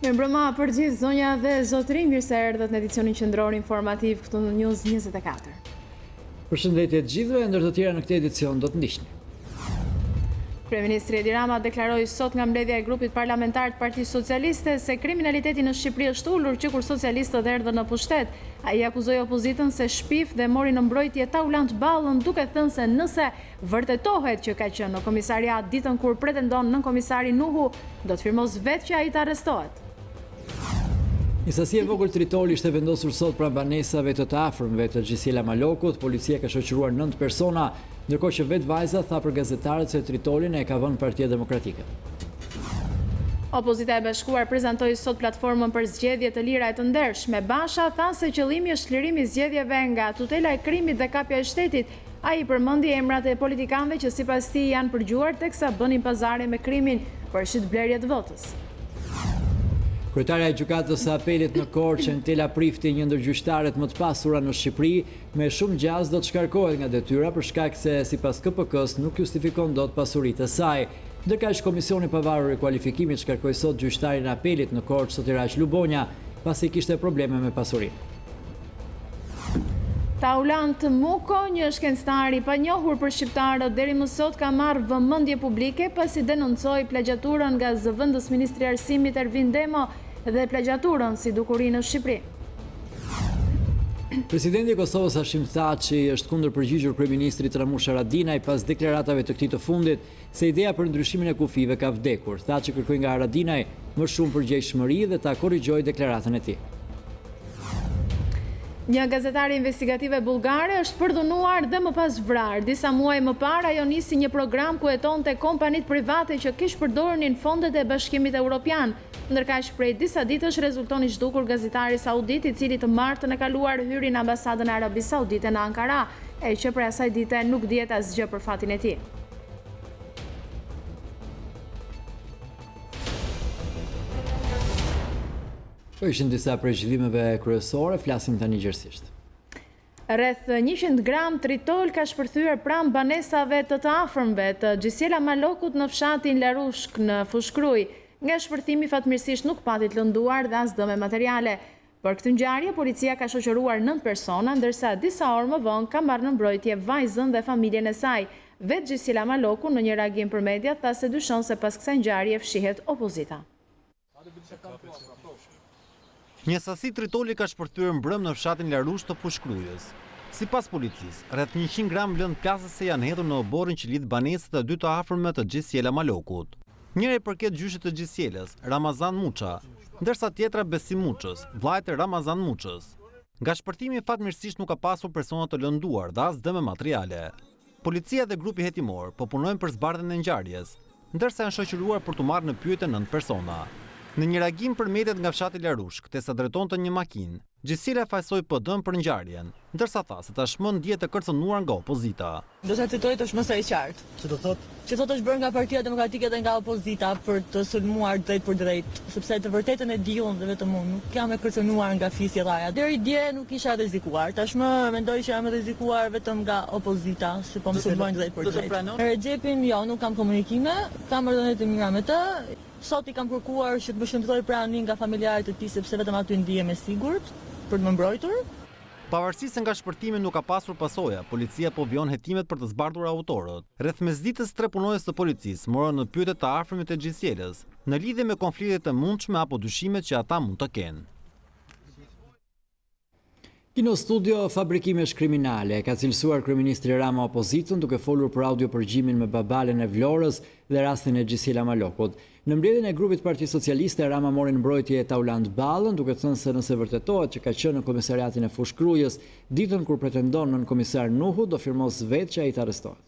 Mirëmbrëma për gjithë zonja dhe zotëri, mirë se erdhët në edicionin qendror informativ këtu në News 24. Përshëndetje të gjithëve, ndër të tjera në këtë edicion do të ndiqni. Kryeministri Edi Rama deklaroi sot nga mbledhja e grupit parlamentar të Partisë Socialiste se kriminaliteti në Shqipëri është ulur që kur socialistët erdhën në pushtet. Ai akuzoi opozitën se shpif dhe mori në mbrojtje Taulant Ballën, duke thënë se nëse vërtetohet që ka qenë në komisariat ditën kur pretendon nënkomisari Nuhu, do të firmos vetë që ai të arrestohet. Një sasi e vogël tritoli ishte vendosur sot pranë banesave të afërmve të Gjisiela Malokut. Policia ka shoqëruar 9 persona, ndërkohë që vetë vajza tha për gazetarët se tritolin e ka vënë Partia Demokratike. Opozita e Bashkuar prezantoi sot platformën për zgjedhje të lira e të ndershme. Basha tha se qëllimi është lirimi i zgjedhjeve nga tutela e krimit dhe kapja e shtetit. Ai përmendi emrat e politikanëve që sipas tij janë përgjuar teksa bënin pazare me krimin për shitblerje të votës. Kryetaria e gjykatës së apelit në Korçë, Entela Prifti, një ndër gjyqtarët më të pasura në Shqipëri, me shumë gjaz do të shkarkohet nga detyra për shkak se sipas KPK-s nuk justifikon dot pasuritë e saj. Ndërkaq komisioni pavarur i kualifikimit shkarkoi sot gjyqtarin e apelit në Korçë Sotiraq Lubonja, pasi kishte probleme me pasurinë. Taulant Muko, një shkencëtar i panjohur për shqiptarët, deri më sot ka marrë vëmendje publike pasi denoncoi plagjaturën nga zëvendës ministri i Arsimit Ervin Demo dhe plagjaturën si dukuri në Shqipëri. Presidenti i Kosovës Hashim Thaçi është kundër përgjigjur kryeministrit Ramush Haradinaj pas deklaratave të këtij të fundit se ideja për ndryshimin e kufive ka vdekur. Thaçi kërkoi nga Haradinaj më shumë përgjegjshmëri dhe ta korrigjojë deklaratën e tij. Një gazetare investigative bullgare është përdhunuar dhe më pas vrarë. Disa muaj më parë ajo nisi një program ku hetonte kompanitë private që kishte përdorur fondet e Bashkimit Evropian. Ndërkaq prej disa ditësh rezulton i zhdukur gazetari saudit, i cili të martën e kaluar hyri në ambasadën e Arabisë Saudite në Ankara, e që prej asaj dite nuk dihet asgjë për fatin e tij. Këto ishin disa prej zhvillimeve kryesore, flasim tani gjërësisht. Rreth 100 gram tritol ka shpërthyer pranë banesave të afërmve të Gjisiela Malokut në fshatin Larushk në Fushkruj. Nga shpërthimi fatmirësisht nuk pati të lënduar dhe as dëme materiale. Për këtë ngjarje, policia ka shoqëruar 9 persona, ndërsa disa orë më vonë ka marrë në mbrojtje vajzën dhe familjen e saj. Vetë Gjisiela Maloku në një reagim për media tha se dyshon se pas kësaj ngjarje fshihet opozita. Një sasi tritoli ka shpërthyer mbrëm në fshatin Larush të Fushkrujës. Sipas policisë, rreth 100 gram lëndë plasëse janë hedhur në oborrin që lidh banesat e dy të afërme të Gjisiela Malokut. Njëra i përket gjyshit të Gjisielës, Ramazan Muça, ndërsa tjetra Besim Muçës, vllajt e Ramazan Muçës. Nga shpërthimi fatmirësisht nuk ka pasur persona të lënduar dhe as dëme materiale. Policia dhe grupi hetimor po punojnë për zbardhjen e ngjarjes, ndërsa janë shoqëruar për të marrë në pyetje 9 persona. Në një reagim për mediat nga fshati Larushk, tesa drejtonte një makinë, Gjisiela fajsoi PD-n për ngjarjen, ndërsa tha se tashmë ndihet e kërcënuar nga opozita. Do të titoj të shmësaj qartë. Që do thotë? Që thotë është bërë nga Partia Demokratike dhe nga opozita për të sulmuar drejt për drejt, sepse të vërtetën e diun dhe vetëm unë, nuk jam e kërcënuar nga fisje dhaja. Deri dje nuk isha rrezikuar, tashmë mendoj që jam rrezikuar vetëm nga opozita, se po më sulmojnë drejt për drejt. Me Recepin, jo, nuk kam komunikime, kam marrëdhënie të mira me të. Sot i kam kërkuar që të më shëndetoj pranë nga familjarët e tij sepse vetëm aty ndihem e sigurt për të më mbrojtur. Pavarësisht se nga shpërtimi nuk ka pasur pasoja, policia po vjon hetimet për të zbardhur autorët. Rreth mesditës 3 punonjës të policisë morën në pyetje të afërmit të Gjisielës në lidhje me konfliktet e mundshme apo dyshimet që ata mund të kenë. Kino Studio Fabrikimesh Kriminale ka cilësuar kryeministri Rama opozitën duke folur për audiopërgjimin me babalen e Vlorës dhe rastin e Gjisiela Malokut. Në mbledhjen e grupit Partisë Socialiste, Rama mori në mbrojtje Taulant Ballën, duke thënë se nëse vërtetohet që ka qenë në komisariatin e Fushkrujës ditën kur pretendon nënkomisar Nuhu, do firmos vetë që ai të arrestohet.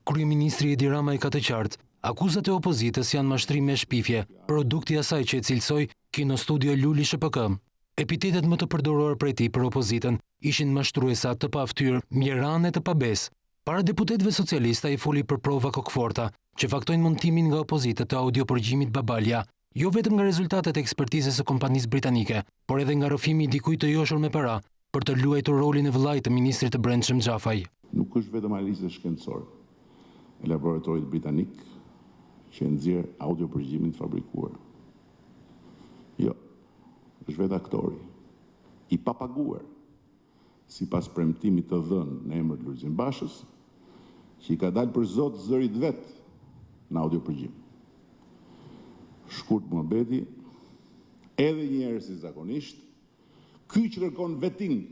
Kryeministri Edi Rama i ka të qartë, akuzat e opozitës janë mashtrim me shpifje, produkti i asaj që e cilësoi Kino Studio Luli SHPK. Epitetet më të përdoruar prej tij për opozitën ishin mashtruesa, të paftyr, mjerane, të pabes. Para deputetëve socialista i foli për prova kokëforta që faktojnë montimin nga opozita të audiopërgjimit Babalja, jo vetëm nga rezultatet e ekspertizës së kompanisë britanike, por edhe nga rrëfimi i dikujt të joshur me para për të luajtur rolin e vëllait të ministrit të Brendshëm Xhafaj. Nuk është vetëm analizë shkencore e laboratorit britanik që nxjerr audio përgjigjimin të fabrikuar. Jo, është vetë aktori, i papaguar, sipas premtimit të dhënë në emër të Lulzim Bashës, që i ka dalë për zot zërit vet në audio përgjigjem. Shkurt muhabeti, edhe një herë si zakonisht, ky që kërkon vetim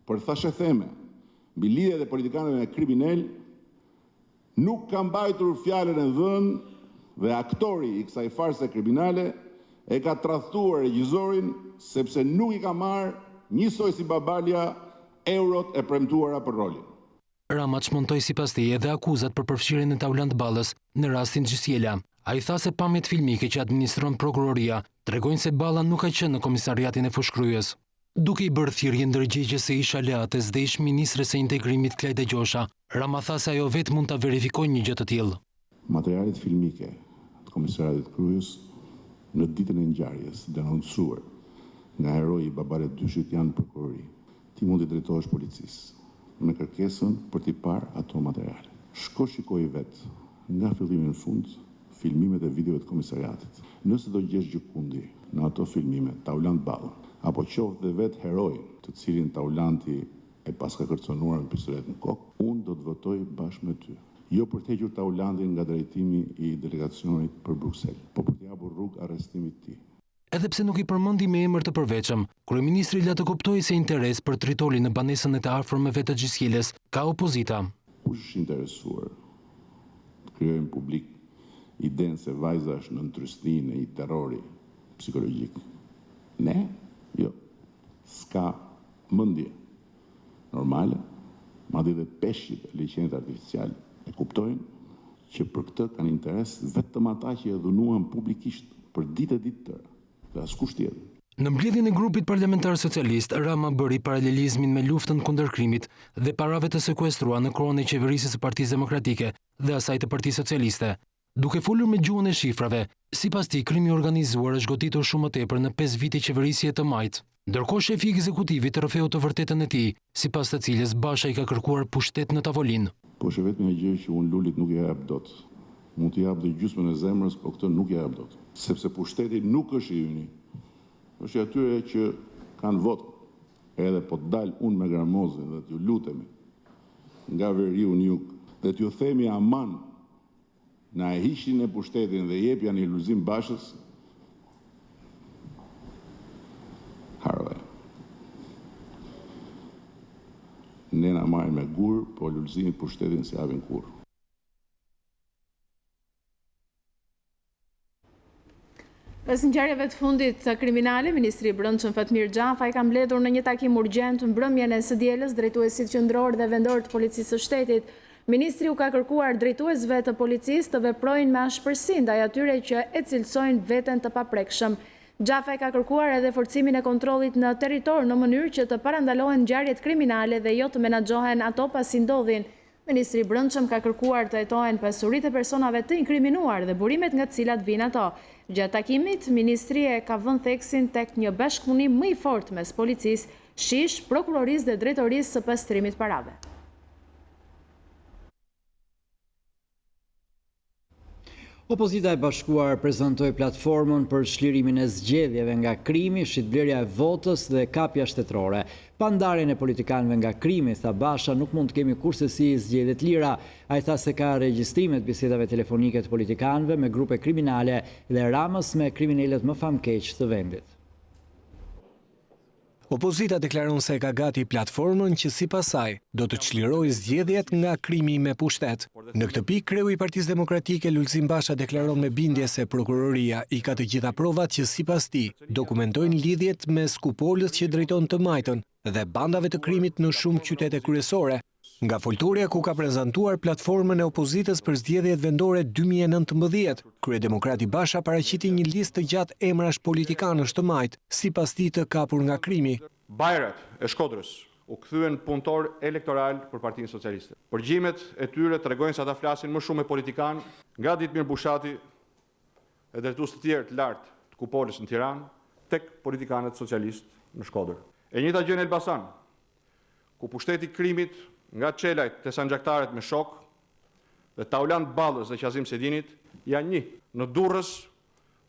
për thashë theme mbi lidhjet e politikanëve me kriminal, nuk ka mbajtur fjalën e dhënë dhe aktori i kësaj farse kriminale e ka tradhtuar regjisorin sepse nuk i ka marrë njësoj si Babalja eurot e premtuara për rolin. Rama çmontoi sipas tij edhe akuzat për përfshirjen e Taulant Ballës në rastin Gjysjela. Ai tha se pamjet filmike që administron prokuroria tregojnë se Balla nuk ka qenë në komisariatin e Fushkryes. Duke i bërë thirrje ndërgjegjës së ish aleates dhe ish ministres së integrimit Klajda Gjosha, Rama tha se ajo vetë mund ta verifikojë një gjë të tillë. Materialet filmike të komisariatit Kryes në ditën e ngjarjes denoncuar nga heroi i babalet dyshit janë prokurori. Ti mund të drejtohesh policisë me kërkesën për t'i parë ato materiale. Shko shikoj vetë nga fillimi në fund filmimet e videove të komisariatit. Nëse do gjesh gjykundi në ato filmime Taulant Ballën, apo qoftë dhe vetë heroi të cilin Taulanti e paska kërconuar në pistolet në kokë, unë do të votoj bashkë me ty. Jo për të hequr Taulantin nga drejtimi i delegacionit për Bruksel, po për të hapur rrugë arrestimit të tij. Edhe pse nuk i përmendi me emër të përveçëm, kryeministri la të kuptoi se interes për Tritoli në banesën e të afërmeve të Gjysjeles ka opozita. Kush është interesuar të krijojmë publik idenë se vajza është në ndrysninë e një terrori psikologjik? Ne? Jo. S'ka mendje normale, madje dhe peshqit e liçenit artificial e kuptojnë që për këtë kanë interes vetëm ata që e dhunuan publikisht për ditë e ditë tëra. Dhe askush tjetër. Në mbledhjen e grupit parlamentar socialist, Rama bëri paralelizmin me luftën kundër krimit dhe parave të sekuestruar në kohën e qeverisjes së Partisë Demokratike dhe asaj të Partisë Socialiste. Duke folur me gjuhën e shifrave, sipas tij krimi i organizuar është goditur shumë më tepër në 5 vite qeverisje të Majt. Ndërkohë shefi i ekzekutivit rrëfeu të vërtetën e tij, sipas të cilës Basha i ka kërkuar pushtet në tavolinë. Po është vetëm një gjë që unë Lulit nuk i jap dot. Mund t'i jap dhe gjysmën e zemrës, po këtë nuk i jap dot. Sepse pushteti nuk është i yni. Është i atyre që kanë votë. Edhe po të dal unë me gramozën dhe t'ju lutemi nga veriu në jug dhe t'ju themi aman na e hiqin e pushtetin dhe jepja një Lulzim Bashës, harove. Ne na marrin me gur, po Lulzimit pushtetin si japin kurrë. Pas ngjarjeve të fundit të kriminale, Ministri i Brendshëm Fatmir Xhafaj ka mbledhur në një takim urgjent mbrëmjen e së dielës drejtuesit qendror dhe vendor të policisë së shtetit. Ministri u ka kërkuar drejtuesve të policisë të veprojnë me ashpërsi ndaj atyre që e cilësojnë veten të paprekshëm. Xhafaj ka kërkuar edhe forcimin e kontrollit në territor në mënyrë që të parandalohen ngjarjet kriminale dhe jo të menaxhohen ato pasi ndodhin. Ministri i Brendshëm ka kërkuar të hetohen pasuritë e personave të inkriminuar dhe burimet nga të cilat vijnë ato. Gjatë takimit, ministria ka vënë theksin tek një bashkëpunim më i fortë mes policisë, SHish, prokurorisë dhe drejtorisë së pastrimit parave. Opozita e bashkuar prezantoi platformën për çlirimin e zgjedhjeve nga krimi, shitblerja e votës dhe kapja shtetërore. Pa ndarjen e politikanëve nga krimi, tha Basha, nuk mund të kemi kurrësi zgjedhje të lira. Ai tha se ka regjistrime të bisedave telefonike të politikanëve me grupe kriminale dhe Ramës me kriminalët më famkeq të vendit. Opozita deklaron se ka gati platformën që sipas saj do të çlirojë zgjedhjet nga krimi me pushtet. Në këtë pikë, kreu i Partisë Demokratike Lulzim Basha deklaron me bindje se prokuroria i ka të gjitha provat që sipas tij dokumentojnë lidhjet mes kupolës që drejton të Majtën dhe bandave të krimit në shumë qytete kryesore. Nga foltorja ku ka prezantuar platformën e opozitës për zgjedhjet vendore 2019, kryedemokrati Basha paraqiti një listë të gjatë emrash politikanësh të Majt, sipas tij të kapur nga krimi. Bajrat e Shkodrës u kthyen punëtor elektoral për Partinë Socialiste. Përgjimet e tyre tregojnë se ata flasin më shumë me politikanë, nga Ditmir Bushati e drejtues të tjerë të lartë të kupolës në Tiranë, tek politikanët socialistë në Shkodër. E njëjta gjë në Elbasan, ku pushteti i krimit nga çelajt te sanxhaktarët me shok dhe Taulant Ballës dhe Qazim Sedinit janë një. Në Durrës,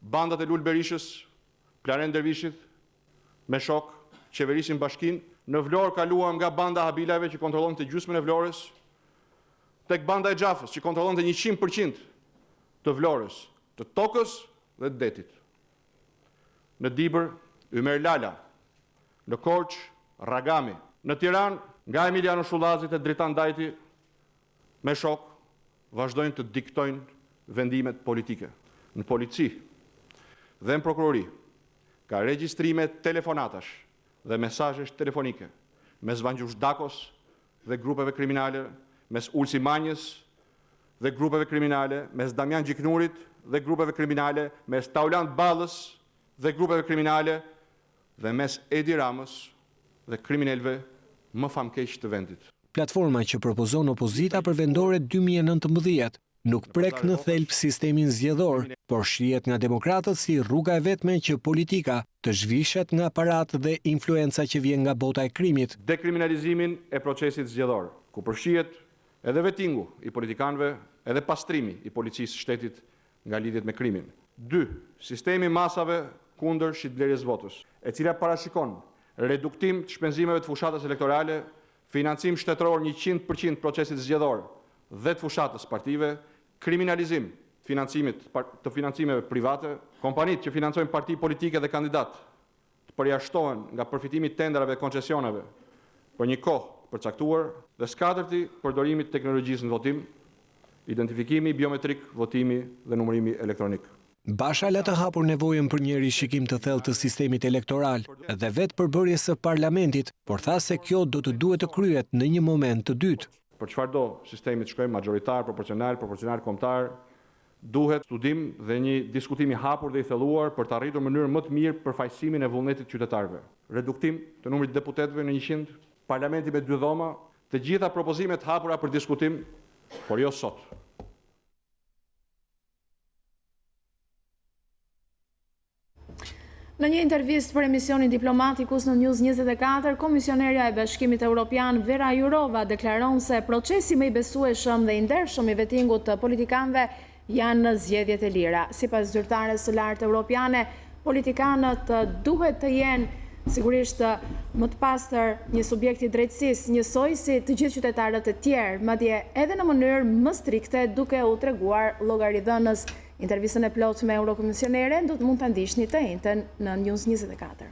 bandat e Lul Berishës, Klaren Dervishit, me shok, qeverisin bashkin. Në Vlorë kaluam nga banda Habilave që kontrollon të gjysmën e Vlorës, tek banda e Gjafës që kontrollon të 100% të Vlorës, të tokës dhe të detit. Në Dibër, Ymer Lala, në Korç, Ragami, në Tiranë, nga Emiliano Shullazit e Dritan Dajti, me shok, vazhdojnë të diktojnë vendimet politike. Në polici dhe në prokurori, ka regjistrime telefonatash dhe mesazhesh telefonike mes Vangjush Dakos dhe grupeve kriminale, mes Ulsi Manjës dhe grupeve kriminale, mes Damian Gjiknurit dhe grupeve kriminale, mes Taulant Ballës dhe grupeve kriminale dhe mes Edi Ramës dhe kriminalëve më famkeq të vendit. Platforma që propozon opozita për vendore 2019 nuk prek në thelb sistemin zgjedhor, por shihet nga demokratët si rruga e vetme që politika të zhvishet nga aparat dhe influenca që vjen nga bota e krimit. Dekriminalizimin e procesit zgjedhor, ku përfshihet edhe vetingu i politikanëve, edhe pastrimi i policisë shtetit nga lidhjet me krimin. 2. Sistemi masave kundër shitblerjes votës, e cila parashikon reduktim të shpenzimeve të fushatës elektorale, financim shtetëror 100% procesit zgjedhor dhe të fushatës partive, kriminalizim të financimeve private, kompanit që financojnë parti politike dhe kandidat të përjashtohen nga përfitimi i tenderave dhe koncesioneve për një kohë përcaktuar, dhe skatërti përdorimit teknologjisë në votim, identifikimi biometrik, votimi dhe numërimi elektronik. Basha la të hapur nevojën për një rishikim të thellë të sistemit elektoral dhe vetë përbërjes së parlamentit, por tha se kjo do të duhet të kryhet në një moment të dytë. Për çfarë do sistemi të shkojmë, majoritar, proporcional, kombëtar, duhet studim dhe një diskutim i hapur dhe i thelluar për të arritur në mënyrë më të mirë përfaqësimin e vullnetit qytetarëve. Reduktim të numrit të deputetëve në 100, parlamenti me 2 dhoma, të gjitha propozimet hapura për diskutim, por jo sot. Në një intervistë për emisionin Diplomatikus në News24, komisionerja e Bashkimit Evropian Vera Jourova deklaron se procesi më i besueshëm dhe i ndershëm i vetingut të politikanëve janë në zgjedhjet e lira. Sipas zyrtares së lartë europiane, politikanët duhet të jenë sigurisht më të pastër, një subjekt i drejtësisë, njësoj si të gjithë qytetarët e tjerë, madje edhe në mënyrë më strikte, duke u treguar llogaridhënës. Intervistën e plot me Eurokomisioneren do të mund të ndiqni të njëjtën në News24.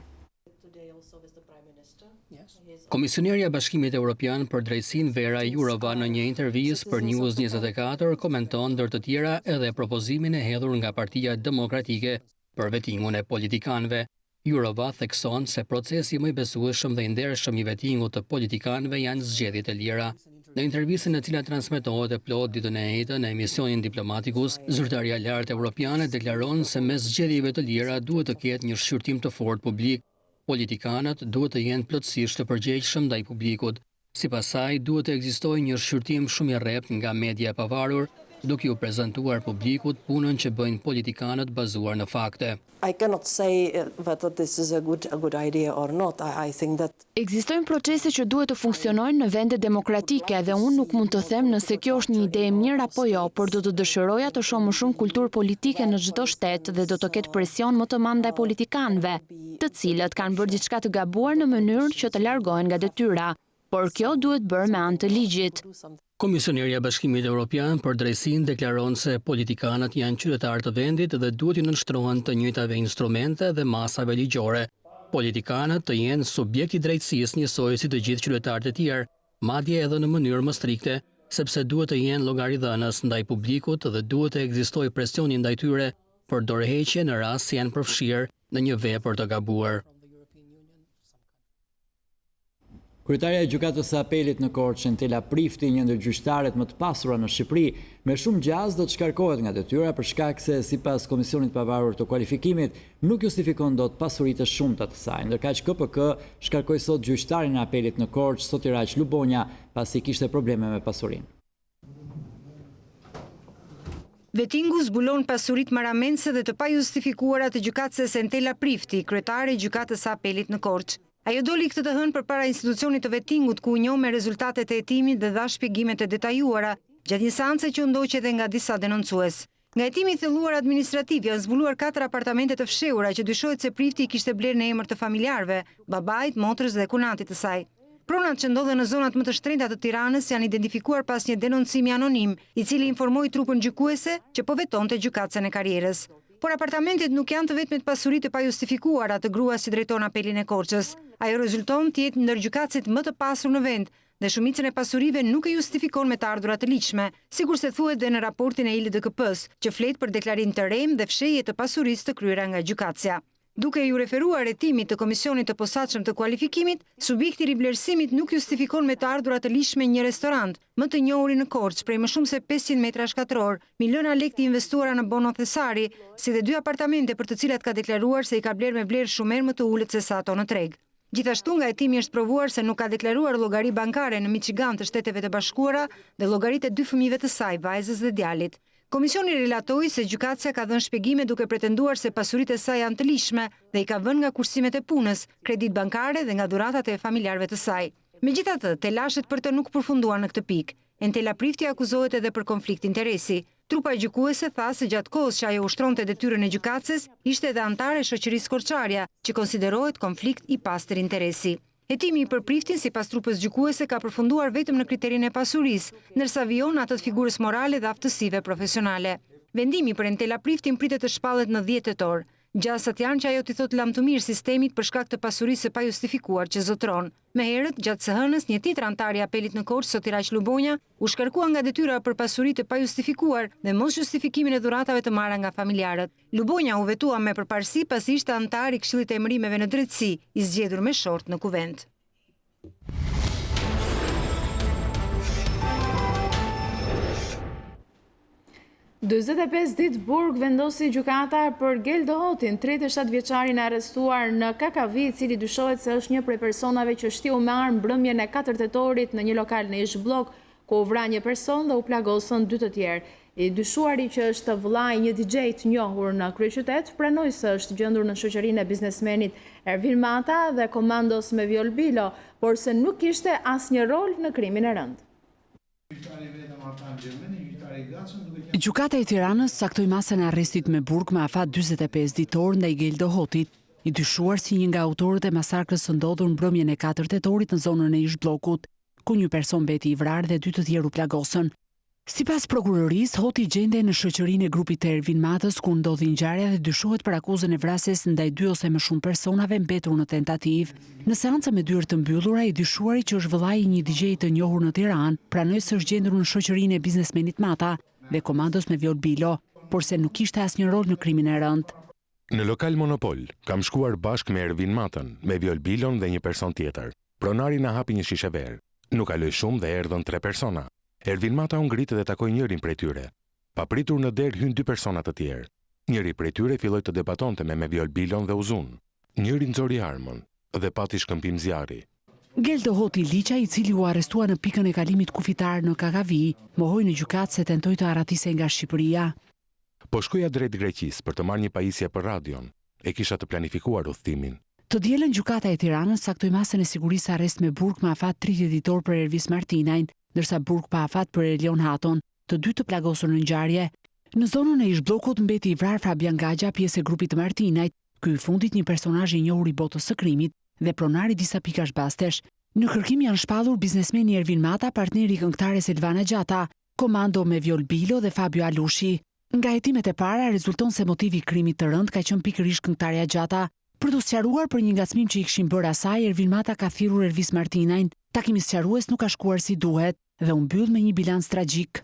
Komisionerja e Bashkimit Evropian për Drejtësinë Vera Jourova në një intervistë për News24 komenton ndër të tjera edhe propozimin e hedhur nga Partia Demokratike për vetingun e politikanëve. Jourova thekson se procesi më i besueshëm dhe i ndershëm i vetingut të politikanëve janë zgjedhjet e lira. Në intervistën e cila transmetohet e plot ditën e njëjtën në emisionin Diplomatikus, zyrtaria e lartë evropiane deklaron se mes zgjedhjeve të lira duhet të ketë një shqyrtim të fortë publik. Politikanët duhet të jenë plotësisht të përgjegjshëm ndaj publikut. Sipas saj, duhet të ekzistojë një shqyrtim shumë i rreptë nga media e pavarur, duke u prezantuar publikut punën që bëjnë politikanët bazuar në fakte. I cannot say whether this is a good idea or not. I think that ekzistojnë procese që duhet të funksionojnë në vende demokratike dhe unë nuk mund të them nëse kjo është një ide e mirë apo jo, por do të dëshiroja të shoh më shumë kulturë politike në çdo shtet dhe do të ketë presion më të madh ndaj politikanëve, të cilët kanë bërë diçka të gabuar në mënyrë që të largohen nga detyra, por kjo duhet bërë me anë të ligjit. Komisionerja e Bashkimit Evropian për Drejtësinë deklaron se politikanët janë qytetarë të vendit dhe duhet i nënshtrohen të njëjtave instrumente dhe masave ligjore. Politikanët të jenë subjekt i drejtësisë njësoj si të gjithë qytetarët e tjerë, madje edhe në mënyrë më strikte, sepse duhet të jenë llogaridhënës ndaj publikut dhe duhet të ekzistojë presioni ndaj tyre për dorëheqje në rast se janë përfshirë në një vepër të gabuar. Kryetaria e Gjykatës së Apelit në Korçë, Entela Prifti, një ndër gjyqtarët më të pasura në Shqipëri, me shumë gjaz do të shkarkohet nga detyra për shkak se sipas Komisionit Pavarur të Kualifikimit nuk justifikon dot pasuritë e shumta të saj. Ndërkaq KPK shkarkoi sot gjyqtarin e Apelit në Korçë, Sotiraq Lubonja, pasi kishte probleme me pasurinë. Vetingu zbulon pasuritë marramense dhe të pajustifikuara të gjykatëses Entela Prifti, kryetare e Gjykatës së Apelit në Korçë. Ajo doli këtë të hënë përpara institucionit të vetingut ku u njoh me rezultatet e hetimit dhe dha shpjegimet e detajuara, gjatë një seance që u ndoqi edhe nga disa denoncues. Nga hetimi i thelluar administrativ janë zbuluar 4 apartamente të fshehura që dyshohet se prifti i kishte blerë në emër të familjarëve, babait, motrës dhe kunatit të saj. Pronat që ndodhen në zonat më të shtrenjta të Tiranës janë identifikuar pas një denoncimi anonim, i cili informoi trupën gjykuese që po vetonte gjykatën e karrierës. Por apartamentet nuk janë të vetmet pasuritë e pajustifikuara të gruas që drejton apelin e Korçës. Ajo rezulton të jetë një ndër gjykatësit më të pasur në vend, dhe shumicën e pasurive nuk e justifikon me të ardhurat të ligjshme, sikur se thuhet dhe në raportin e LDKP-s, që flet për deklarim të rem dhe fshehje të pasurisë të kryera nga gjykatësia. Duke ju referuar hetimit të Komisionit të Posaçëm të Kualifikimit, subjekti i rivlerësimit nuk justifikon me të ardhurat të ligjshme një restorant, më të njohur në Korçë prej më shumë se 500 metra shkatror, miliona lekë të investuara në bono thesari, si dhe 2 apartamente për të cilat ka deklaruar se i ka blerë me vlerë shumë më të ulët se sa ato në treg. Gjithashtu nga hetimi është provuar se nuk ka deklaruar llogari bankare në Michigan të Shteteve të Bashkuara dhe llogaritë e 2 fëmijëve të saj, vajzës dhe djalit. Komisioni relatoi se gjykatësia ka dhënë shpjegime duke pretenduar se pasuritë e saj janë të ligjshme dhe i ka vënë nga kursimet e punës, kredit bankare dhe nga dhuratat e familjarëve të saj. Megjithatë, telashet për të nuk përfunduan në këtë pikë. Entela Prifti akuzohet edhe për konflikt interesi. Trupa e gjykuese tha se gjatë kohës që ajo ushtronte detyrën e gjykatëses, ishte edhe antare e shoqërisë Korçaria, që konsiderohet konflikt i pastër interesi. Hetimi i për Priftin sipas trupës gjykuese ka përfunduar vetëm në kriterinë e pasurisë, ndërsa vijon atë të figurës morale dhe aftësive profesionale. Vendimi për Entela Priftin pritet të shpallet në 10 tetor. Gjasat janë që ajo t'i thot lam të mirë sistemit për shkak të pasurisë së pajustifikuar që zotron. Me herët, gjatë së hënës, një tjetër antar i apelit në Korçë, Sotiraq Lubonja, u shkarkua nga detyra për pasuritë të pajustifikuar dhe mos justifikimin e dhuratave të marra nga familjarët. Lubonja u vetua me përparësi pasi ishte antar i Këshillit të Emërimeve në Drejtësi, i zgjedhur me short në kuvent. –45 ditë burg vendosi gjykata për Geldo Hotin, 37 vjeçarin e arrestuar në Kakavi, i cili dyshohet se është një prej personave që shtiu me armë mbrëmjen e 4 tetorit në një lokal në ish blok, ku u vra një person dhe u plagosën 2 të tjerë. I dyshuari, që është vëllai një DJ të njohur në kryeqytet, pranoi se është gjendur në shoqërinë e biznesmenit Ervin Mata dhe komandos me Viol Bilo, por se nuk kishte asnjë rol në krimin e rënd. Gjykata e Tiranës saktoi masën e arrestit me burg me afat 45 ditor ndaj Geldo Hotit, i dyshuar si një nga autorët e masakrës së ndodhur mbrëmjen e 4 tetorit në zonën e ish bllokut, ku një person beti i vrarë dhe 2 të tjerë u plagosën. Sipas prokurorisë, Hoti gjende në shoqërinë e grupit të Ervin Matës ku ndodhi ngjarja dhe dyshohet për akuzën e vrasjes ndaj 2 ose më shumë personave mbetur në tentativë. Në seancë me dyert të mbyllura, i dyshuari, që është vëllai i një DJ të njohur në Tiranë, pranoi se është gjendur në shoqërinë e biznesmenit Mata dhe komandos me Viol Bilo, por se nuk kishte asnjë rol në krimin e rënd. Në lokal Monopol, kam shkuar bashkë me Ervin Matën, me Viol Bilon dhe një person tjetër. Pronari na hapi një shishe verë. Nuk kaloi shumë dhe erdhën 3 persona. Ervin Mata u ngrit dhe takoi njërin prej tyre. Papritur në derë hyn 2 persona të tjerë. Njëri prej tyre filloi të debatonte me Viol Bilon dhe Uzun. Njëri nxori armën dhe pati shkëmbim zjarri. Geldo Hoti Liqa, i cili u arrestua në pikën e kalimit kufitar në Kakavi, mohoi në gjykatë se tentoi të arratise nga Shqipëria. Po shkoja drejt Greqisë për të marrë një pajisje për radion. E kisha të planifikuar udhëtimin. Të dielën gjykata e Tiranës saktoi masën e sigurisë arrest me burg me afat 30 ditor për Ervis Martinajn, ndërsa burg pa afat për Elion Haton, të 2 të plagosur në ngjarje. Në zonën e ish bllokut mbeti i vrarë Fabian Gagja, pjesë e grupit të Martinajt, ky i fundit një personazh i njohur i botës së krimit dhe pronari disa pikash bastesh. Në kërkim janë shpallur biznesmeni Ervin Mata, partneri i këngëtares Elvana Gjata, komando me Viol Bilo dhe Fabio Alushi. Nga hetimet e para rezulton se motivi i krimit të rënd ka qenë pikërisht këngëtarja Gjata. Për të sqaruar për një ngacmim që i kishin bërë asaj, Ervin Mata ka thirrur Ervis Martinajn. Takimi sqarues nuk ka shkuar si duhet dhe u mbyll me një bilans tragjik.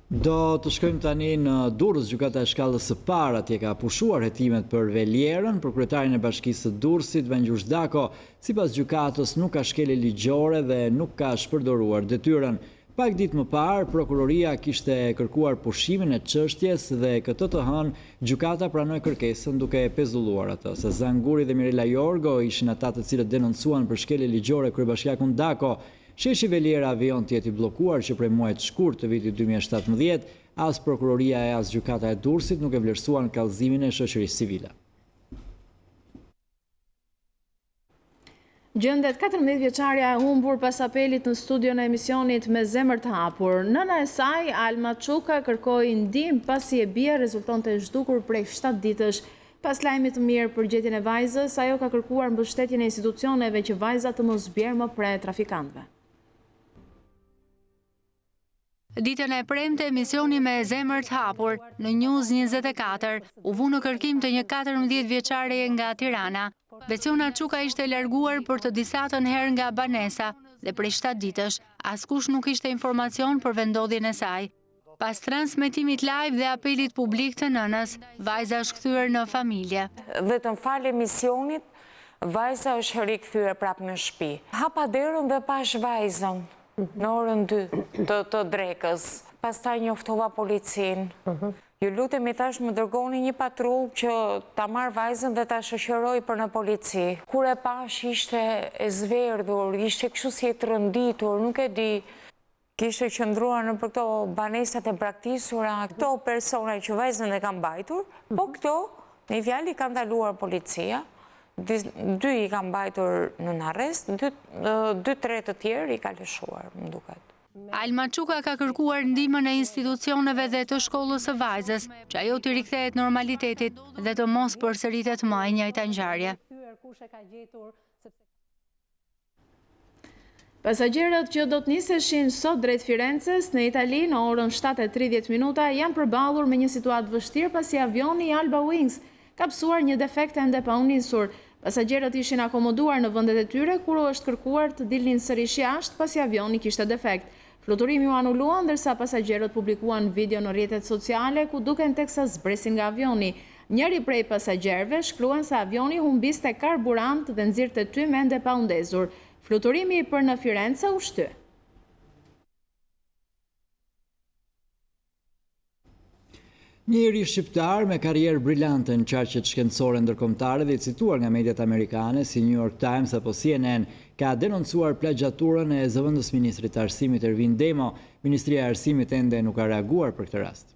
Do të shkojmë tani në Durrës. Gjykata e shkallës së parë atje ka pushuar hetimet për Velierën, për kryetarin e bashkisë së Durrësit, Vengjur Dako. Sipas gjykatës nuk ka shkelje ligjore dhe nuk ka shpërdoruar detyrën. Pak ditë më parë, prokuroria kishte kërkuar pushimin e çështjes dhe këtë të hënë gjykata pranoi kërkesën duke pezulluar atë. Sezan Guri dhe Mirela Jorgo ishin ata të cilët denoncuan për shkelje ligjore kryebashkiakun Dako. Sheshi Veliera avion të jetë i bllokuar që prej muajit shkurt të vitit 2017, as prokuroria e as gjykata e Durrësit nuk e vlerësuan kallëzimin e shoqërisë civile. Gjendet 14 vjeçarja e humbur pas apelit në studion e emisionit Me zemër të hapur. Nëna e saj, Alma Çuka, kërkoi ndihmë pasi e bia rezultonte zhdukur prej 7 ditësh. Pas lajmit të mirë për gjetjen e vajzës, ajo ka kërkuar mbështetjen e institucioneve që vajza të mos bjerë më prej trafikantëve. Ditën e premte emisioni Me zemër të hapur në News24 u vu në kërkim të një 14 vjeçare nga Tirana. Beciona Çuka ishte larguar për të disatën herë nga banesa dhe prej 7 ditësh askush nuk ishte informacion për vendodhjen e saj. Pas transmetimit live dhe apelit publik të nënës, vajza është kthyer në familje. Vetëm fal emisionit, vajza është rikthyer prapë në shtëpi. Hapa derën dhe pash vajzën në orën 2 të drekës. Pastaj njoftova policin. Ju lutem, i thash më dërgoni një patrull që ta marr vajzën dhe ta shoqëroj për në polici. Kur e pash ishte e zverdhur, ishte kështu si e trënditur, nuk e di. Kishte qëndruar në për këto banesat e braktisura, këto persona që vajzën e kanë mbajtur, po këto, një fjalë i kanë ndaluar policia, 2 i kanë mbajtur në arrest, 2-3 të tjerë i ka lëshuar, më duket. Alma Çuka ka kërkuar ndihmën e institucioneve dhe të shkollës së vajzës, që ajo të rikthehet normalitetit dhe të mos përsëritet më e njëjta ngjarje. Pasagjerët që do të niseshin sot drejt Firences në Itali në orën 7:30 janë përballur me një situatë vështirë pasi avioni Alba Wings ka psuar një defekt ende pa u nisur. Pasagjerët ishin akomoduar në vendet e tyre kur u është kërkuar të dilnin sërish jashtë pasi avioni kishte defekt. Fluturimi u anuluan ndërsa pasagjerët publikuan video në rrjetet sociale ku duken teksa zbresin nga avioni. Njëri prej pasagjerëve shkruan se avioni humbiste karburant dhe nxirrte tymë ende pa u ndezur. Fluturimi për në Firenze u shty. Një iri shqiptar me karrierë brillante në qarqet shkencore ndërkombëtare dhe i cituar nga mediat amerikane si New York Times apo CNN ka denoncuar plagjaturën e zëvendës ministrit të Arsimit Ervin Demo. Ministria e Arsimit ende nuk ka reaguar për këtë rast.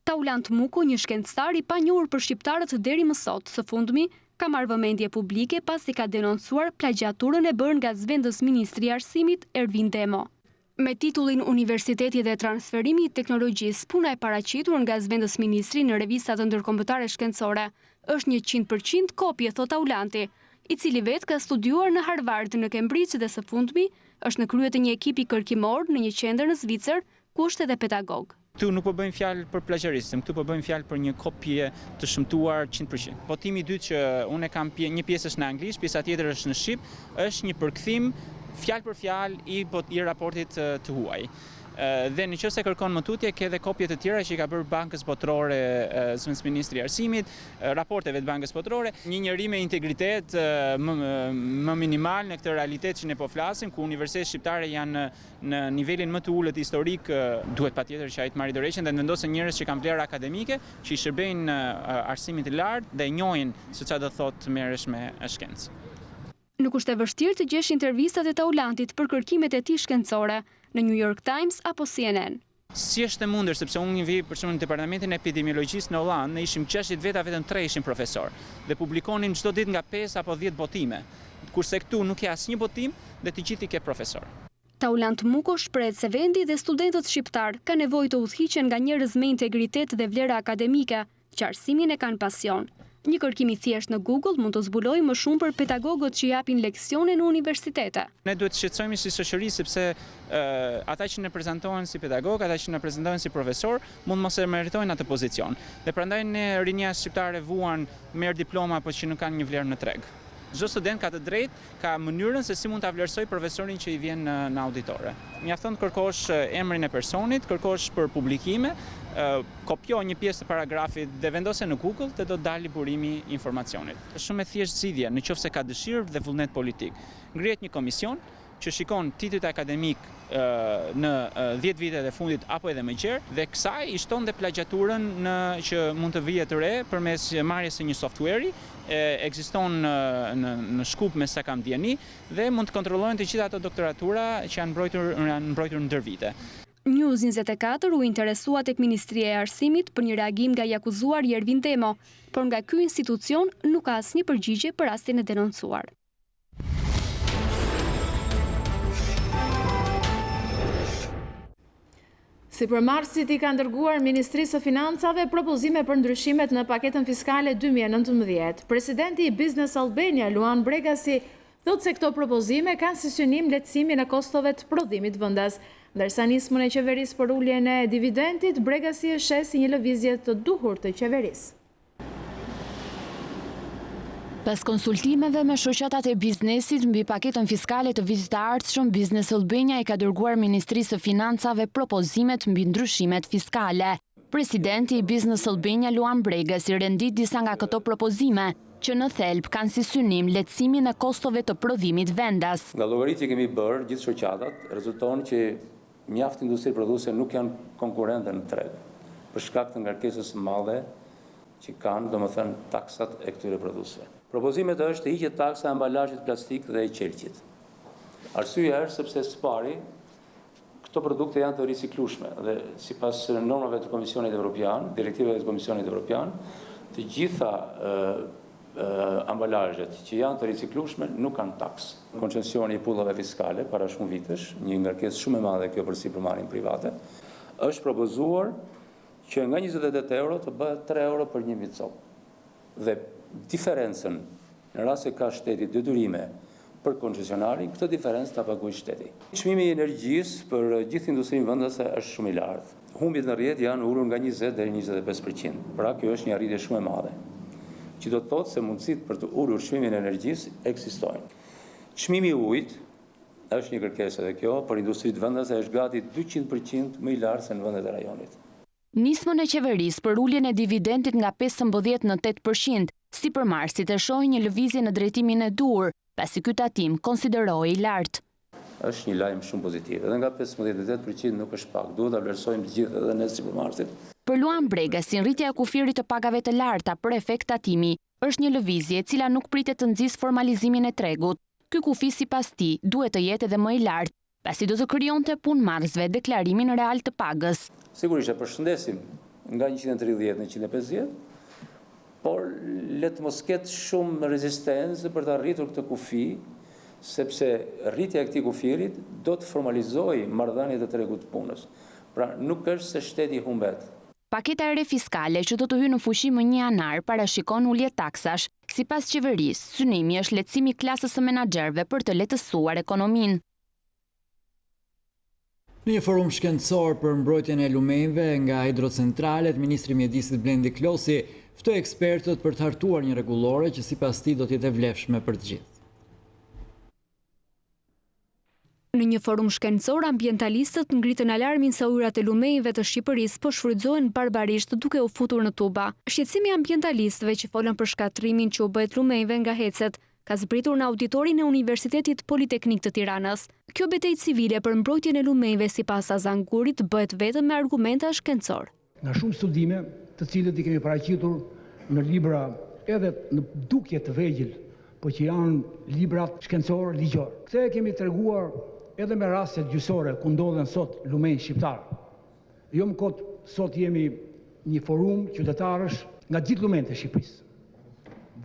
Taulant Muku, një shkencëtar i panjohur për shqiptarët deri më sot, së fundmi ka marrë vëmendje publike pasi ka denoncuar plagjaturën e bërë nga zëvendës ministri i Arsimit Ervin Demo. Me titullin Universiteti dhe transferimi i teknologjisë, puna e paraqitur nga zëvendës ministri në revistat ndërkombëtare shkencore është 100% kopje, thot Taulanti, i cili vetë ka studiuar në Harvard, në Cambridge dhe së fundmi është në krye të një ekipi kërkimor në një qendër në Zvicër, ku është edhe pedagog. Këtu nuk po bëjmë fjalë për plagjarizëm, këtu po bëjmë fjalë për një kopje të shëmtuar 100%. Votimi i dytë që unë kam një pjesë është në anglisht, pjesa tjetër është në shqip, është një përkthim fjalë për fjalë i raportit të huaj. Dhe në qoftë se kërkon më tutje, ke edhe kopje të tjera që i ka bërë Bankës Botërore, zëvendës ministri i Arsimit, raporteve të Bankës Botërore, një njerëz me integritet më minimal në këtë realitet që ne po flasim, ku universitetet shqiptare janë në nivelin më të ulët historik, duhet patjetër që ai të marrë dorëheqjen dhe të vendosën njerëz që kanë vlerë akademike, që i shërbejnë arsimit të lartë dhe njohin se çfarë do thotë merresh me shkencë. Nuk është e vështirë të gjesh intervistat e Taulantit për kërkimet e tij shkencore në New York Times apo CNN. Si është e mundur, sepse unë vi për shembull në departamentin e epidemiologjisë në Hollandë, ne ishim 60 veta, vetëm 3 ishin profesor dhe publikonin çdo ditë nga 5 apo 10 botime, kurse këtu nuk ke asnjë botim dhe të gjithë i ke profesor. Taulant Muko shpreh se vendi dhe studentët shqiptar kanë nevojë të udhëhiqen nga njerëz me integritet dhe vlera akademike, që arsimin e kanë pasion. Një kërkim i thjesht në Google mund të zbulojë më shumë për pedagogët që japin leksione në universitete. Ne duhet të shqetësohemi si shoqëri sepse ata që ne prezantohen si pedagog, ata që ne prezantohen si profesor, mund mos e meritojnë atë pozicion. Dhe prandaj ne rinia shqiptare vuan merr diploma apo që nuk kanë një vlerë në treg. Çdo student ka të drejtë, ka mënyrën se si mund ta vlerësoj profesorin që i vjen në auditore. Mjafton të kërkosh emrin e personit, kërkosh për publikime, kopjo një pjesë të paragrafit dhe vendose në Google dhe do të dalë burimi i informacionit. Është shumë e thjeshtë zgjidhja, nëse ka dëshirë dhe vullnet politik. Ngrihet një komision që shikon titujt akademik në 10 vitet e fundit apo edhe më gjerë dhe kësaj i shton dhe plagjaturën që mund të vijë të re përmes marrjes së një software-i, ekziston në Shkup me sa kam dieni dhe mund të kontrollojnë të gjitha ato doktoratura që janë mbrojtur ndër vite. News24 u interesua tek Ministria e Arsimit për një reagim nga i akuzuar Ervin Demo, por nga ky institucion nuk ka asnjë përgjigje për rastin e denoncuar. Sipërmarrësit i ka dërguar Ministrisë së Financave propozime për ndryshimet në paketën fiskale 2019. Presidenti i Business Albania, Luan Bregasi, thot se këto propozime kanë si synim lehtësimin e kostove të prodhimit vendas. Ndërsa nismën e qeverisë për uljen e dividendit, Bregasi e sheh si një lëvizje të duhur të qeverisë. Pas konsultimeve me shoqatat e biznesit mbi paketën fiskale të vitit të ardhshëm, Business Albania i ka dërguar Ministrisë së Financave propozimet mbi ndryshimet fiskale. Presidenti i Business Albania, Luan Bregasi, rendit disa nga këto propozime, që në thelb kanë si synim lehtësimin e kostove të prodhimit vendas. Nga llogaritë që kemi bërë gjithë shoqatat, rezulton që mjaft industri prodhuese nuk janë konkurrente në treg, për shkak të ngarkesës së madhe që kanë, domethënë, taksat e këtyre prodhuesve. Propozimet është të hiqet taksa e ambalazhit plastik dhe e qelqit. Arsyeja është sepse së pari këto produkte janë të riciklueshme dhe sipas normave të Komisionit Evropian, direktivave të Komisionit Evropian, të gjitha ambalazhet që janë të riciklueshme nuk kanë taksë. Koncensioni i pullave fiskale para shumë vitesh, një ngarkesë shumë e madhe kjo për sipërmarrjen private, është propozuar që nga 28 euro të bëhet 3 euro për 1000 cop. Dhe diferencën në rast se ka shteti detyrime për koncesionarin, këtë diferencë ta paguajë shteti. Çmimi i energjisë për gjithë industrinë vendase është shumë i lartë. Humbjet në rrjet janë ulur nga 20 deri 25%. Pra kjo është një arritje shumë e madhe, që do të thotë se mundësitë për të ulur çmimin e energjisë ekzistojnë. Çmimi i ujit është një kërkesë edhe kjo, për industritë vendase është gati 200% më i lartë se në vendet e rajonit. Nismën e qeverisë për uljen e dividendit nga 15% në 8%, sipërmarrësit e shohin një lëvizje në drejtimin e duhur, pasi ky tatim konsiderohej i lartë. Është një lajm shumë pozitiv. Edhe nga 15% në 8% nuk është pak. Duhet ta vlerësojmë të gjithë edhe ne sipërmarrësit. Për Luan Bregasi, rritja e kufirit të pagave të larta për efekt tatimi është një lëvizje e cila nuk pritet të nxjisë formalizimin e tregut. Ky kufi sipas tij duhet të jetë edhe më i lartë, pasi do të krijonte punëmarrësve deklarimin real të pagës. Sigurisht e përshëndesim nga 130 në 150, por le të mos ketë shumë rezistencë për të arritur këtë kufi, sepse rritja e këtij kufirit do të formalizojë marrëdhëniet e tregut të punës. Pra nuk është se shteti humbet. Paketa e re fiskale që do të hyjë në fuqi më 1 janar parashikon ulje taksash. Sipas qeverisë, synimi është lehtësimi klasës së menaxherëve për të lehtësuar ekonominë. Në një forum shkencor për mbrojtjen e lumejve nga hidrocentralet, Ministri i Mjedisit Blendi Klosi ftoi ekspertët për të hartuar një rregullore që sipas tij do të jetë e vlefshme për të gjithë. Në një forum shkencor, ambientalistët ngritën alarmin se ujrat e lumejve të Shqipërisë po shfrytëzohen barbarisht duke u futur në tuba. Shqetësimi i ambientalistëve që folën për shkatrimin që u bëhet lumejve nga hecet ka zbritur në auditorin e Universitetit Politeknik të Tiranës. Kjo betejë civile për mbrojtjen e lumejve sipas Azangurit bëhet vetëm me argumenta shkencor. Nga shumë studime, të cilët i kemi paraqitur në libra edhe në dukje të vegjël, por që janë libra shkencor ligjor. Këtë kemi treguar edhe me rastet gjyqësore ku ndodhen sot lumej shqiptar. Jo më kot sot jemi një forum qytetarësh nga gjithë lumenjtë e Shqipërisë.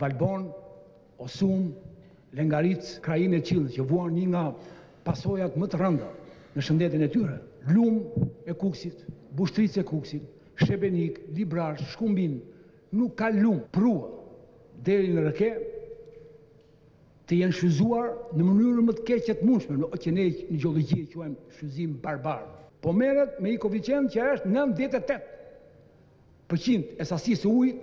Valbon, Osum, Lengaric, krajinë e Qillit, që vuan një nga pasojat më të rënda në shëndetin e tyre. Lum e Kuksit, Bushtric e Kuksit, Shebenik, Librash, Shkumbin, nuk ka lum, prua, deri në Rëke, të jenë shfryzuar në mënyrë më të keqe të mundshme, që ne në gjeologji e quajmë shfryzim barbar. Po merret me një koeficient që është 98% e sasisë së ujit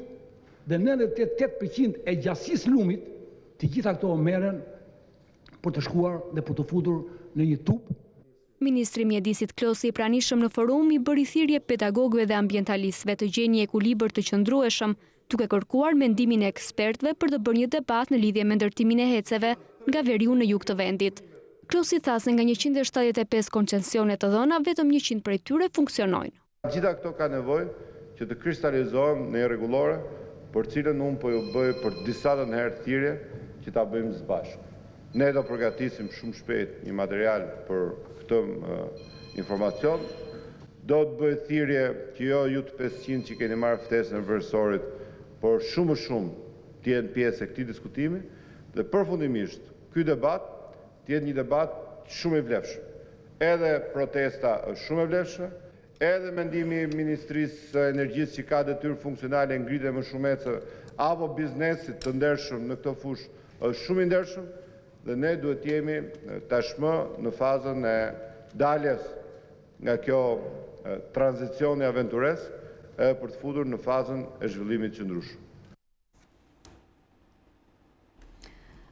dhe 98% e gjasisë lumit, të gjitha këto merren për të shkuar dhe për të futur në një tub. Ministri i Mjedisit Klosi i pranishëm në forum i bëri thirrje pedagogëve dhe ambientalistëve të gjejnë një ekuilibër të qëndrueshëm, duke kërkuar mendimin e ekspertëve për të bërë një debat në lidhje me ndërtimin e heceve nga veriu në jug të vendit. Klosi tha se nga 175 koncesione të dhëna, vetëm 100 prej tyre funksionojnë. Gjitha këto ka nevojë që të kristalizohen në një rregullore, për cilën unë po ju bëj për disa të herë thirrje që ta bëjmë së bashku. Ne do përgatisim shumë shpejt një material për këtë informacion do të bëjë thirrje që jo ju të 500 që keni marrë ftesën e vërsorit, por shumë të jenë pjesë e këtij diskutimi dhe përfundimisht ky debat të jetë një debat shumë i vlefshëm. Edhe protesta është shumë e vlefshme, edhe mendimi i Ministrisë së Energjisë që ka detyrë funksionale ngritje më shumecave apo biznesit të ndershëm në këtë fushë është shumë i ndershëm dhe ne duhet jemi tashmë në fazën e daljes nga kjo tranzicioni aventures për të futur në fazën e zhvillimit qëndrueshëm.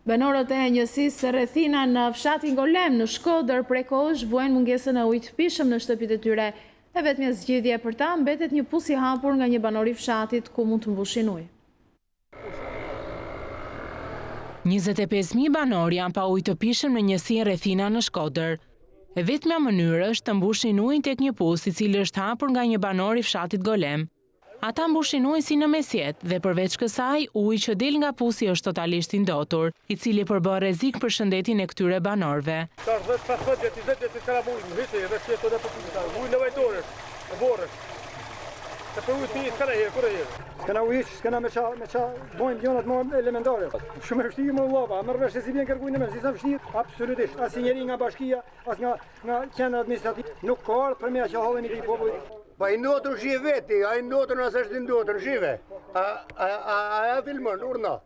Banorët e njësisë Rethina në fshatin Golem në Shkodër prekosh vuajnë mungesën e ujit të pishëm në shtëpitë e tyre. E vetmja zgjidhje për ta mbetet një pus i hapur nga një banor i fshatit ku mund të mbushin ujë. 25.000 banor janë pa ujë të pishëm në njësinë Rethina në Shkodër. E vetmja mënyrë është të mbushin ujin tek një pus i cili është hapur nga një banor i fshatit Golem. Ata mbushin ujë si në mesjet dhe përveç kësaj, uji që del nga pusi është totalisht i ndotur, i cili përbën rrezik për shëndetin e këtyre banorëve. S'kena ujë, s'kena me qa bojmë gjonat më elementare. Shumë e vështirë më vllapa, më rvesh se si vjen kërkujnë me, si sa vështirë, absolutisht. As njeri nga bashkia, as nga qendra administrative, nuk ka ardhur për me që hallemi këtij populli. Pa i ndotër shive veti, a i ndotër nëse është i ndotër shive. A filmën, urna.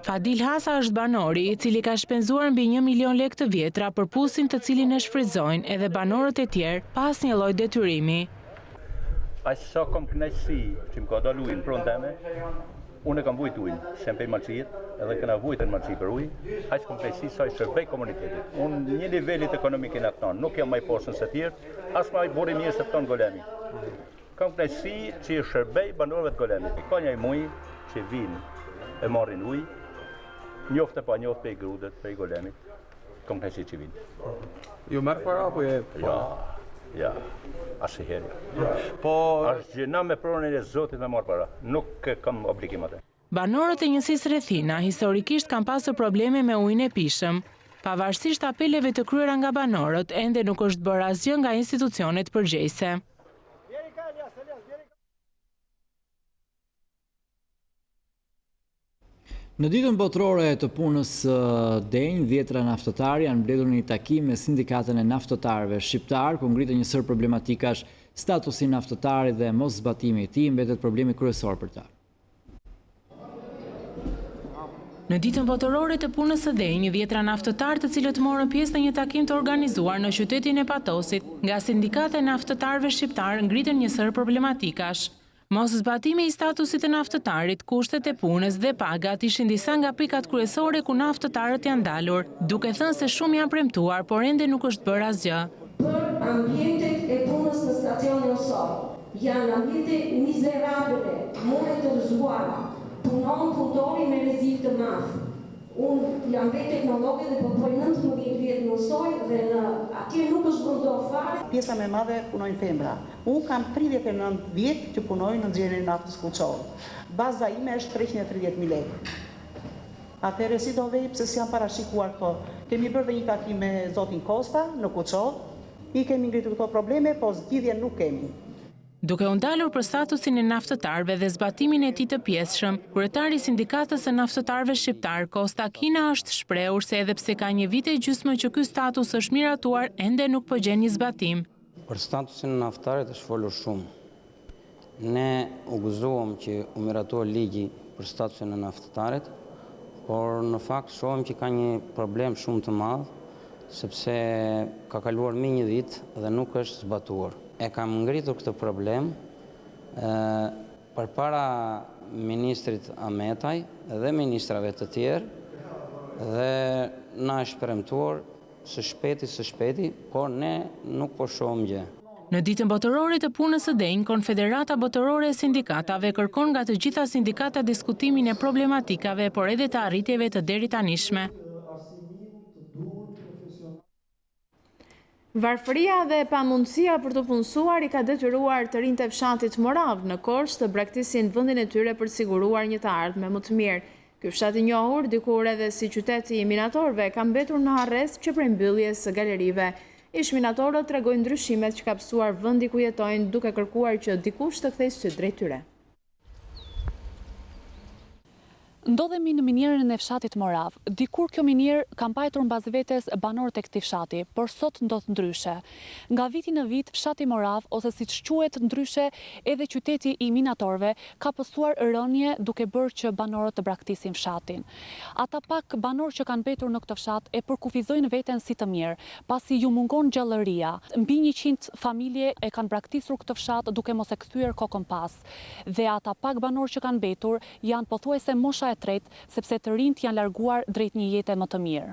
Fadil Hasa është banori i cili ka shpenzuar mbi 1 milion lek të vjetra për pusin të cilin e shfrytëzojnë edhe banorët e tjerë pas një lloj detyrimi. Aq sa kom kënaqësi që më ka dalë ujin pronë teme, unë e kam vujt ujin, sem pe malësijet, edhe këna vujtën malësi për uj, aq kom kënaqësi sa i shërbej komunitetit. Unë një nivelit ekonomik e në këtan, nuk jam maj poshën se tjerë, as maj bori mirë se pëton Golemi. Kam kënaqësi që i shërbej banorëve të Golemit. Ka një muj që vinë e marrin ujë, njoftë pa njoftë pe i grudet, pe i Golemit. Kam kënaqësi që vinë. Ju merr para apo je? Ja, asnjëherë. Po është gjëna me pronën e Zotit me marr para. Nuk kam obligim atë. Banorët e njësisë Rethina historikisht kanë pasur probleme me ujin e pishëm. Pavarësisht apeleve të kryera nga banorët, ende nuk është bërë asgjë nga institucionet përgjegjëse. Në ditën botërore të punës denj, 10 naftotarë janë mbledhur në një takim me sindikatën e naftotarëve shqiptar, ku ngritet një sër problematikash, statusi i naftotarit dhe mos zbatimi i tij mbetet problemi kryesor për ta. Në ditën botërore të punës së denj, 10 naftotarë të cilët morën pjesë në një takim të organizuar në qytetin e Patosit, nga sindikata e naftotarëve shqiptar ngritën një sër problematikash. Mos zbatimi i statusit të naftëtarit, kushtet e punës dhe pagat ishin disa nga pikat kryesore ku naftëtarët janë dalur, duke thënë se shumë janë premtuar, por ende nuk është bërë asgjë. Për ambientet e punës në stacionin sot, janë ambiente mizerabile, monitoruara, punëtori me rrezik të madh. Unë jam vetë teknologe dhe po bëj 19 vjet mësoj dhe atje nuk është bërë fare. Pjesa më e madhe punojnë femra. Unë kam 39 vjet që punoj në nxjerrjen e naftës kuçore. Baza ime është 330.000 lekë. Atëherë si do vej pse s'janë parashikuar këto. Kemi bërë dhe një takim me zotin Kosta në Kuçovë. I kemi ngritur këto probleme, po zgjidhje nuk kemi. Duke u ndalur për statusin e naftëtarëve dhe zbatimin e tij të pjesshëm, kryetari i sindikatës së naftëtarëve shqiptar Kosta Kina është shprehur se edhe pse ka një vit e gjysmë që ky status është miratuar, ende nuk po gjen një zbatim. Për statusin e naftëtarit është folur shumë. Ne u gëzuam që u miratua ligji për statusin e naftëtarit, por në fakt shohim që ka një problem shumë të madh, sepse ka kaluar më një vit dhe nuk është zbatuar. E kam ngritur këtë problem përpara ministrit Ametaj dhe ministrave të tjerë dhe na është premtuar së shpejti, por ne nuk po shohim gjë. Në ditën botërore të punës së denj, Konfederata Botërore e Sindikatave kërkon nga të gjitha sindikatat diskutimin e problematikave, por edhe të arritjeve të deritanishme. Varfëria dhe pamundësia për të punësuar i ka detyruar të rinjtë e fshatit Morav në Korçë të braktisin vendin e tyre për të siguruar një të ardhme më të mirë. Ky fshat i njohur, dikur edhe si qyteti i minatorëve, ka mbetur në arrest që prej mbylljes së galerive. Ish-minatorët tregojnë ndryshimet që ka psuar vendi ku jetojnë, duke kërkuar që dikush të kthejë syt drejt tyre. Ndodhemi në minierën e fshatit Morav. Dikur kjo minierë ka mbajtur mbas vetes banorët e këtij fshati, por sot ndodh ndryshe. Nga viti në vit, fshati Morav, ose siç quhet ndryshe edhe qyteti i minatorëve, ka pësuar rënje duke bërë që banorët të braktisin fshatin. Ata pak banorë që kanë mbetur në këtë fshat e përkufizojnë veten si të mirë, pasi ju mungon gjallëria. Mbi 100 familje e kanë braktisur këtë fshat duke mos e kthyer kokën pas. Dhe ata pak banorë që kanë mbetur janë pothuajse mosha e tretë, sepse të rinjt janë larguar drejt një jete më të mirë.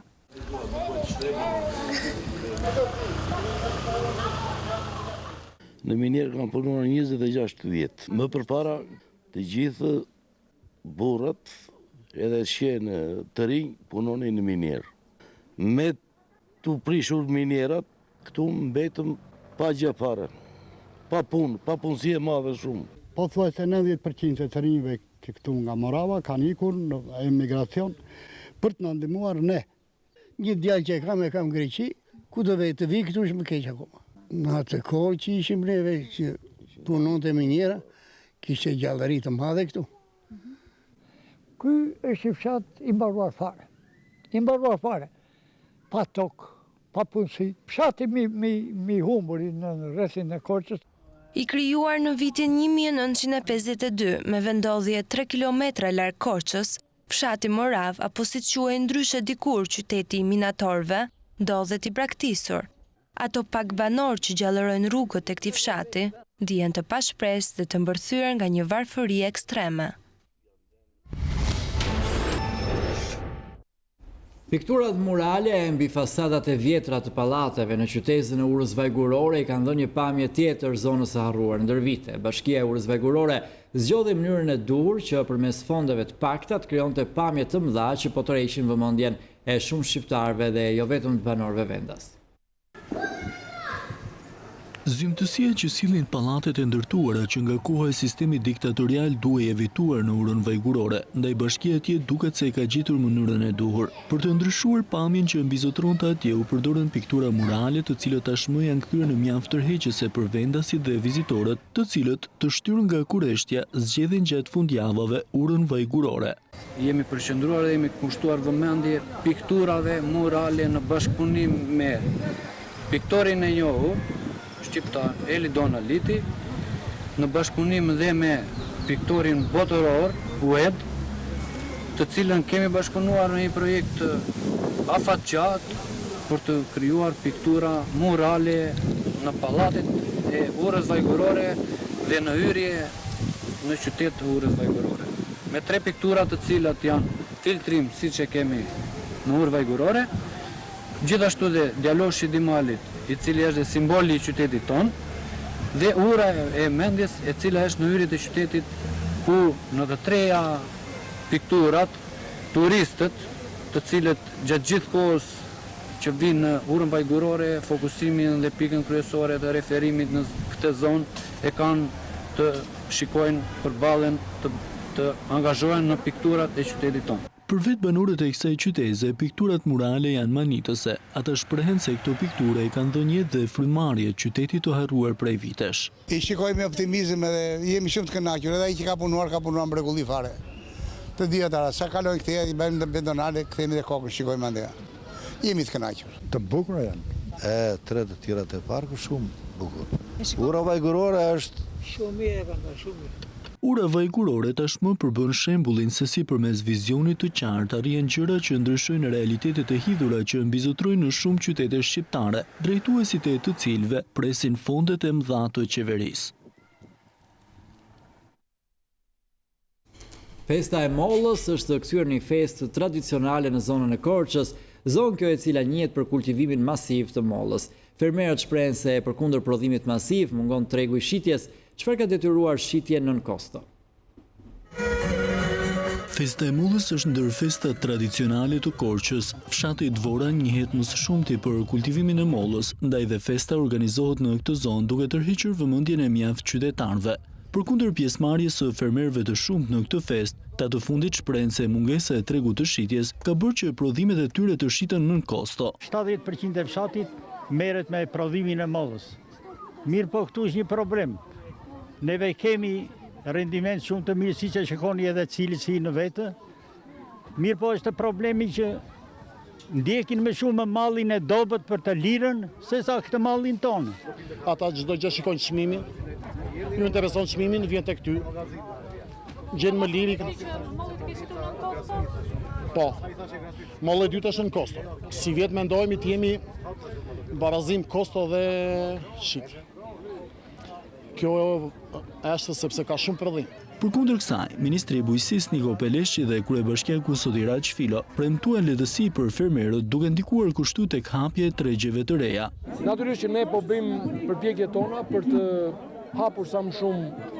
Në minierë kam punuar 26 vjet. Më përpara të gjithë burrat edhe shjenë të rinj punonin në minierë. Me të prishur minierat, këtu mbetëm pa gjë fare, pa punë, pa punësi e madhe shumë. Po thuaj se 90% të rinjve që këtu nga Morava kanë ikur në emigracion për të na ndihmuar ne. Një djalë që e kam Greqi, ku do vej të vi këtu është më keq akoma. Në atë kohë që ishim neve që punonte miniera, kishte gjallëri të madhe këtu. Ky është fshat i mbaruar fare. I mbaruar fare. Pa tokë, pa punësi. Fshati mi humburi në rrethin e Korçës. I krijuar në vitin 1952 me vendodhje 3 kilometra larg Korçës, fshati Morav, apo siç quhej ndryshe dikur qyteti i minatorëve, ndodhet i braktisur. Ato pak banorë që gjallërojnë rrugët e këtij fshati ndihen të pashpresë dhe të mbërthyer nga një varfëri ekstreme. Pikturat murale mbi fasadat e vjetra të pallateve në qytetin e Urës Vajgurore i kanë dhënë një pamje tjetër zonës së harruar ndër vite. Bashkia e Urës Vajgurore zgjodhi mënyrën e duhur që përmes fondeve të pakta të krijonte pamje të mëdha që po tërheqin vëmendjen e shumë shqiptarëve dhe jo vetëm të banorëve vendas. Zymtësia që sillin pallatet e ndërtuara që nga koha e sistemit diktatorial duhej evituar në Urën Vajgurore, ndaj bashkia atje duket se e ka gjetur mënyrën e duhur. Për të ndryshuar pamjen që mbizotronte atje u përdorën piktura murale, të cilët tashmë janë kthyer në mjaft tërheqëse për vendasit dhe vizitorët, të cilët, të shtyrë nga kureshtja, zgjedhin gjatë fundjavave Urën Vajgurore. Jemi përqendruar dhe jemi kushtuar vëmendje pikturave murale në bashkëpunim me piktorin e njohur shqiptar Eli Donaliti, në bashkëpunim dhe me piktorin botëror Ued, të cilën kemi bashkëpunuar në një projekt afatgjat për të krijuar piktura murale në pallatet e Urës Vajgurore dhe në hyrje në qytet të Urës Vajgurore. Me 3 piktura të cilat janë filtrim siç e kemi në Urë Vajgurore, gjithashtu dhe djaloshi i Dimalit, i cili është simboli i qytetit ton, dhe ura e mendjes e cila është në hyrjet e qytetit, ku në të treja pikturat turistët, të cilët gjatë gjithë kohës që vinë në Urën Vajgurore, fokusimin dhe pikën kryesore të referimit në këtë zonë e kanë të shikojnë përballen të angazhohen në pikturat e qytetit ton. Për vetë banorët e kësaj qyteze, pikturat murale janë manitëse. Ata shprehen se këto piktura i kanë dhënë jetë dhe frymarrje qytetit të harruar prej vitesh. I shikoj me optimizëm edhe jemi shumë të kënaqur, edhe ai që ka punuar mrekulli fare. Të dietara, sa kalojnë këthe, i bëjmë në bedonale, kthehemi dhe kokën, shikojmë ande. Jemi të kënaqur. Të bukura janë. Tre të tjera të parku shumë bukur. Ura Vajgurore është shumë e kanë shumë. Ura Vajgurore tashmë përbën shembullin se si përmes vizionit të qartë arrihen gjëra që ndryshojnë realitetet e hidhura që mbizotrojnë në shumë qytete shqiptare, drejtuesit e të cilëve presin fondet e mëdha të qeverisë. Festa e mollës është kthyer një festë tradicionale në zonën e Korçës, zonë kjo e cila njihet për kultivimin masiv të mollës. Fermerët shprehen se përkundër prodhimit masiv mungon tregu i shitjes, çfarë ka detyruar shitjen nën kosto. Festa e mollës është ndër festat tradicionale të Korçës. Fshati i Dvora njihet më së shumti për kultivimin e mollës, ndaj dhe festa organizohet në këtë zonë duke tërhequr vëmendjen e mjaft qytetarëve. Përkundër pjesëmarrjes së fermerëve të shumtë në këtë festë, ta të fundit shprehen se mungesa e tregut të shitjes ka bërë që prodhimet e tyre të shiten nën kosto. 70% e fshatit merret me prodhimin e mollës. Mirë po këtu është një problem. Neve kemi rendiment shumë të mirë, si që shikoni edhe cilësi në vete. Mirë po është problemi që ndjekin me shumë mallin e dobët për të lirën, se sa këtë mallin tonë. Ata çdo gjë shikojnë çmimin, ju intereson çmimin, vjen tek ty. Gjenë më liri. Po, mollë e dytë është në kosto. Si vjetë mendojmë të jemi barazim kosto dhe shit. Kjo është sepse ka shumë prodhim. Përkundër kësaj, Ministri i Bujqësisë Niko Peleshi dhe kryebashkiaku Sotiraq Filo premtuan lehtësi për fermerët duke ndikuar kushtu tek hapja e tregjeve të reja. Natyrisht që ne po bëjmë përpjekjet tona për të hapur sa më shumë,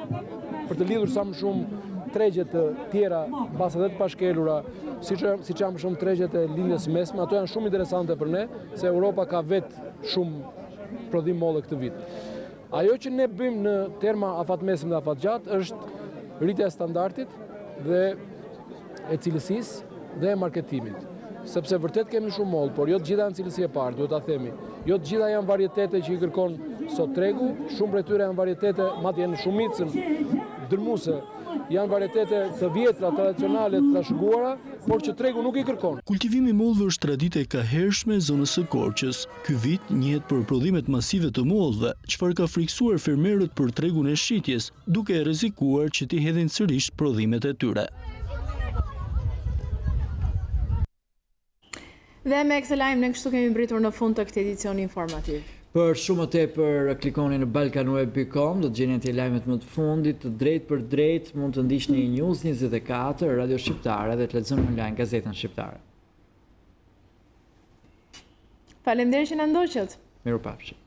për të lidhur sa më shumë tregjet të tjera, pas edhe të pashkelura, siç janë më shumë tregjet e lindjes mesme, ato janë shumë interesante për ne, se Europa ka vetë shumë prodhim molle këtë vit. Ajo që ne bëjmë në terma afatmesme dhe afatgjatë është rritja e standardit dhe e cilësisë dhe e marketimit. Sepse vërtet kemi shumë mollë, por jo të gjitha janë cilësi e parë, duhet ta themi. Jo të gjitha janë varietete që i kërkon sot tregu, shumë prej tyre janë varietete, madje në shumicën dërmuese, janë varietete të vjetra, tradicionale, të trashëguara, por që tregu nuk i kërkon. Kultivimi i mollëve është traditë e kahershme e zonës së Korçës. Ky vit njihet për prodhimet masive të mollëve, çfarë ka friksuar fermerët për tregun e shitjes, duke rrezikuar që t'i hedhin sërish prodhimet e tyre. Dhe me këtë lajm ne kështu kemi mbritur në fund të këtij edicioni informativ. Për shumë më tepër klikoni në balkanweb.com, do të gjeni aty lajmet më të fundit, të drejt për drejt, mund të ndiqni News24, Radio Shqiptare dhe të lexoni online gazetën shqiptare. Faleminderit që na ndoqët. Mirupafshim.